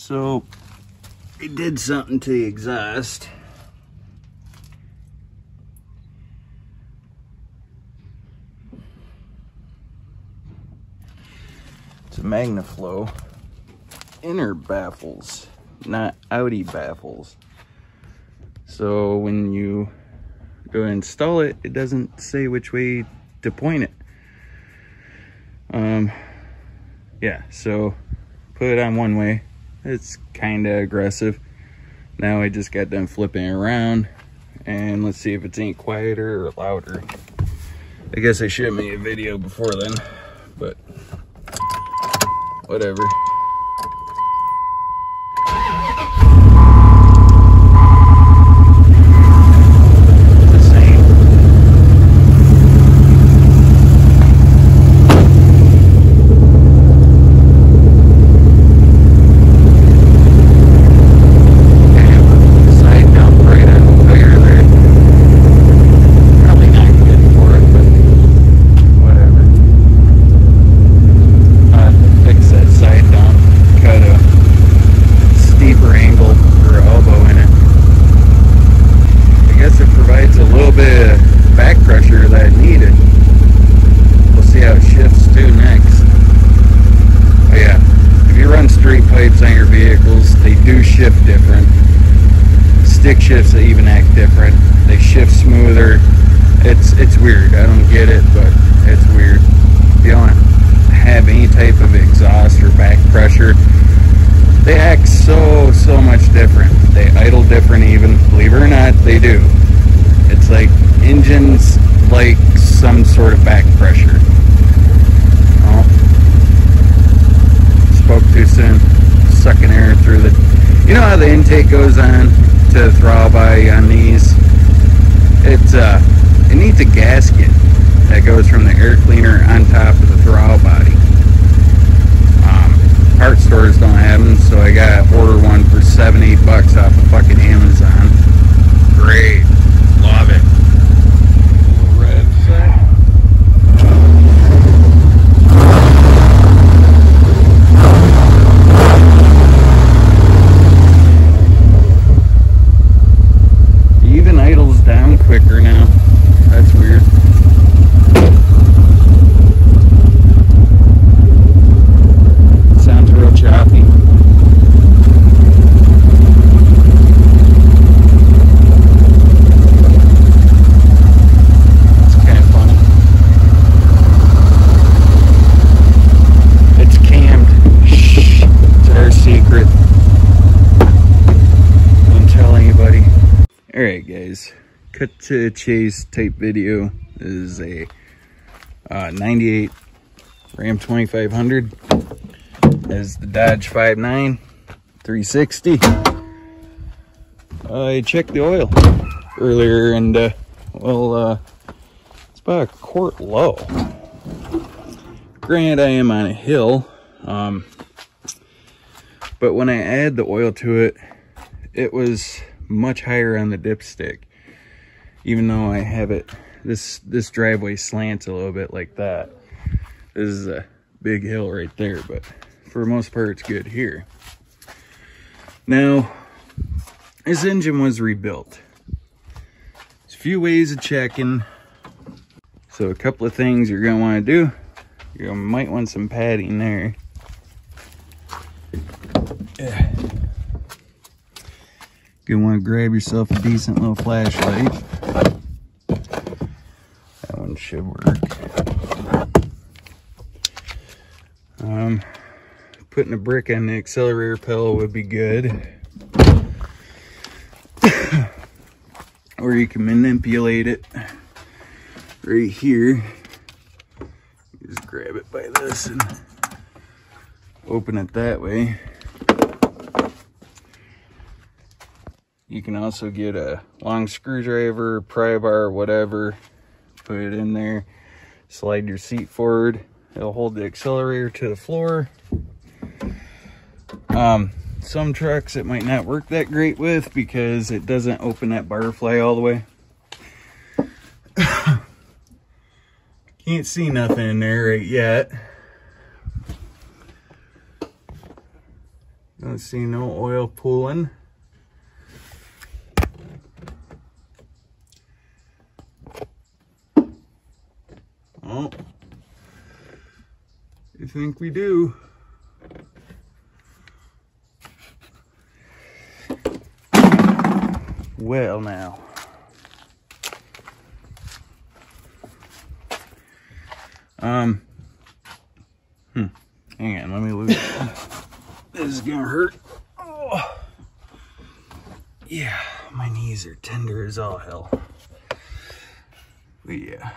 So it did something to the exhaust. It's a magnaflow inner baffles, not outie baffles. So when you go install it, it doesn't say which way to point it. Yeah, so put it on one way. It's kind of aggressive. Now I just got done flipping it around, and let's see if it's any quieter or louder. I guess I should have made a video before then, but whatever. Shift different. Stick shifts even act different. They shift smoother. It's weird. I don't get it, but it's weird. If you don't have any type of exhaust or back pressure, they act so much different. They idle different even. Believe it or not, they do. It's like engines like some sort of back pressure. Oh, spoke too soon. Sucking air through the... You know how the intake goes on to the throttle body on these? It needs a gasket that goes from the air cleaner on top of the throttle body. Part stores don't have them, so I gotta order one for $7-8 off of fucking Amazon. Great. Love it. Red set. Quicker now. That's weird. Sounds real choppy. It's kind of funny. It's cammed. Shh. It's our secret. Don't tell anybody. Alright guys. Cut to chase type video. This is a 98 Ram 2500 as the Dodge 5.9 360. I checked the oil earlier and well, it's about a quart low. Granted, I am on a hill, but when I add the oil to it, it was much higher on the dipstick. Even though I have it, this driveway slants a little bit like that. This is a big hill right there, but for the most part, it's good here. Now, this engine was rebuilt. There's a few ways of checking. So a couple of things you're gonna wanna do. You might want some padding there. Yeah. You're gonna wanna grab yourself a decent little flashlight. That one should work. Putting a brick on the accelerator pedal would be good. Or you can manipulate it right here. You just grab it by this and open it that way. You can also get a long screwdriver, pry bar, whatever, put it in there, slide your seat forward. It'll hold the accelerator to the floor. Some trucks it might not work that great with because it doesn't open that butterfly all the way. Can't see nothing in there right yet. Don't see no oil pooling. Oh, you think we do? Well, now. Hang on, let me lose it. This is gonna hurt. Oh. Yeah, my knees are tender as all hell. But yeah.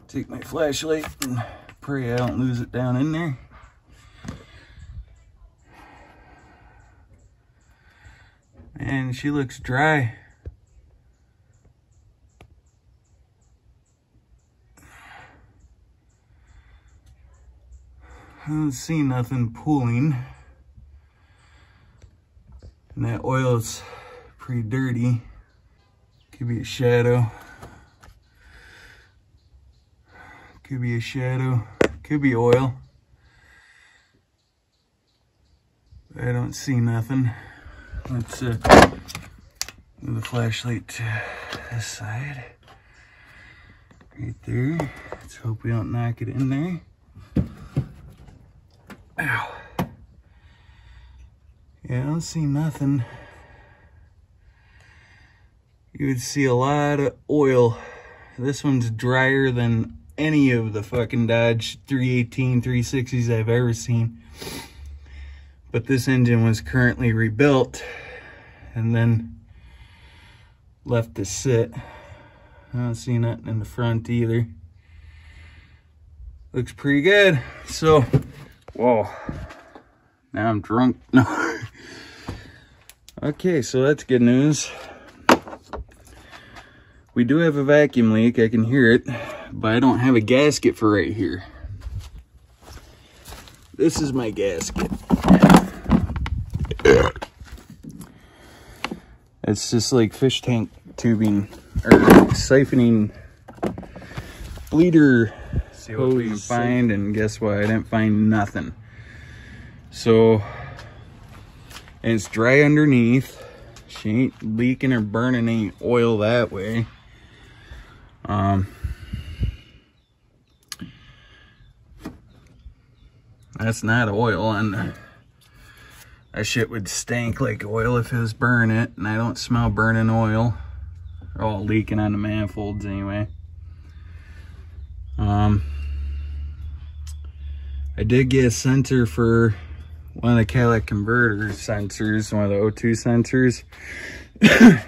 Take my flashlight and pray I don't lose it down in there. And she looks dry. I don't see nothing pooling. And that oil's pretty dirty. Could be a shadow. Could be a shadow. Could be oil. I don't see nothing. Let's move the flashlight to this side. Right there. Let's hope we don't knock it in there. Ow. Yeah, I don't see nothing. You would see a lot of oil. This one's drier than any of the fucking Dodge 318, 360s I've ever seen. But this engine was currently rebuilt and then left to sit. I don't see nothing in the front either. Looks pretty good. So, whoa. Now I'm drunk. No. Okay, so that's good news. We do have a vacuum leak. I can hear it, but I don't have a gasket for right here. This is my gasket. It's just like fish tank tubing or siphoning bleeder hose we can find, and guess what? I didn't find nothing. So, and it's dry underneath. She ain't leaking or burning any oil that way. That's not oil, and that shit would stink like oil if it was burning it, and I don't smell burning oil. They're all leaking on the manifolds anyway. I did get a sensor for one of the catalytic converter sensors, one of the O2 sensors.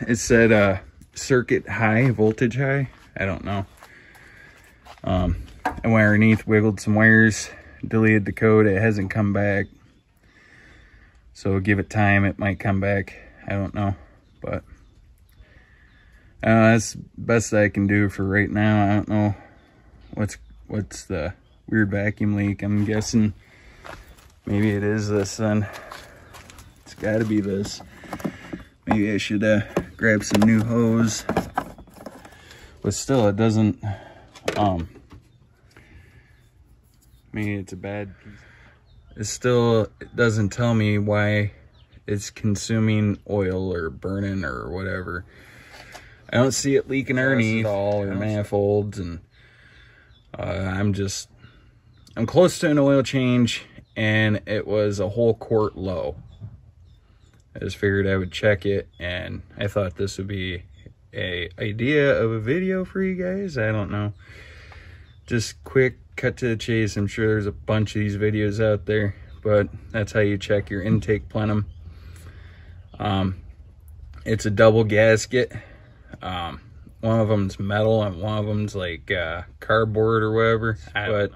It said circuit high, voltage high. I don't know. I went underneath, wiggled some wires, deleted the code. It hasn't come back. So give it time, it might come back. I don't know, but that's the best I can do for right now. I don't know what's the weird vacuum leak. I'm guessing maybe it is this then. It's got to be this. Maybe I should grab some new hose. But still, it doesn't. Maybe it's a bad piece. It doesn't tell me why it's consuming oil or burning or whatever. I don't see it leaking underneath all or manifolds, and I'm close to an oil change, and it was a whole quart low. I just figured I would check it, and I thought this would be a idea of a video for you guys. I don't know. Just quick cut to the chase. I'm sure there's a bunch of these videos out there, but that's how you check your intake plenum. It's a double gasket. One of them's metal and one of them's like cardboard or whatever, but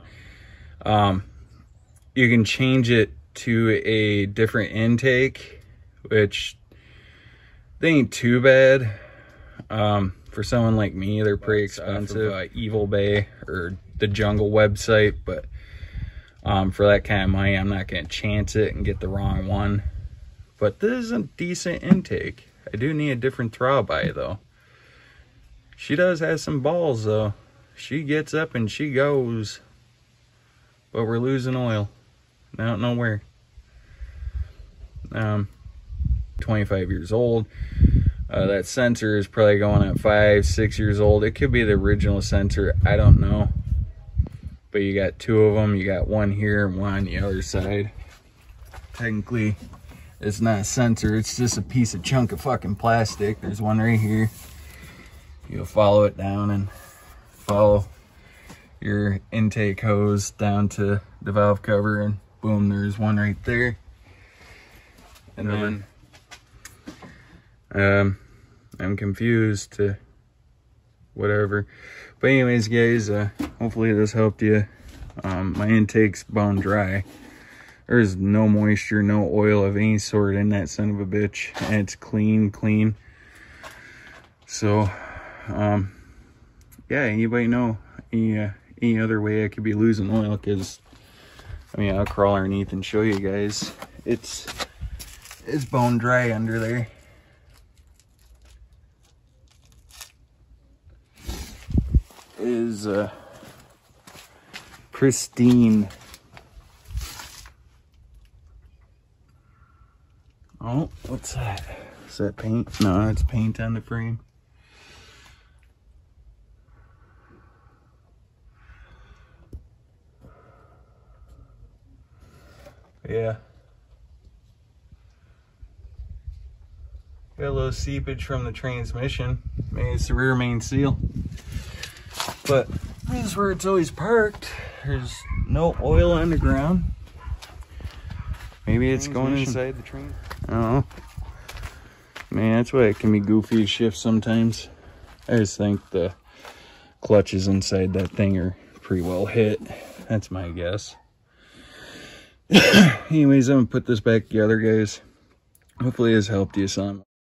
you can change it to a different intake, which they ain't too bad. For someone like me, they're pretty expensive. Evil Bay or the Jungle website, but for that kind of money, I'm not gonna chance it and get the wrong one. But this is a decent intake. I do need a different throttle body though. She does have some balls though. She gets up and she goes, but we're losing oil. out of nowhere. 25 years old. That sensor is probably going at 5-6 years old. It could be the original sensor, I don't know. But you got two of them. You got one here and one on the other side. Technically, it's not a sensor, it's just a piece of chunk of fucking plastic. There's one right here. You'll follow it down and follow your intake hose down to the valve cover, and boom, there's one right there. And then I'm confused to whatever. But anyways, guys, hopefully this helped you. My intake's bone dry. There's no moisture, no oil of any sort in that son of a bitch, and it's clean. So yeah, anybody know any other way I could be losing oil? Because I mean, I'll crawl underneath and show you guys. It's bone dry under there. It is pristine. Oh, what's that? Is that paint? No, it's paint on the frame. Yeah. Got a little seepage from the transmission. Maybe it's the rear main seal. But this is where it's always parked. There's no oil on the ground. Maybe it's going inside the train. I don't know. Man, that's why it can be goofy to shift sometimes. I just think the clutches inside that thing are pretty well hit. That's my guess. Anyways, I'm gonna put this back together, guys. Hopefully this helped you some.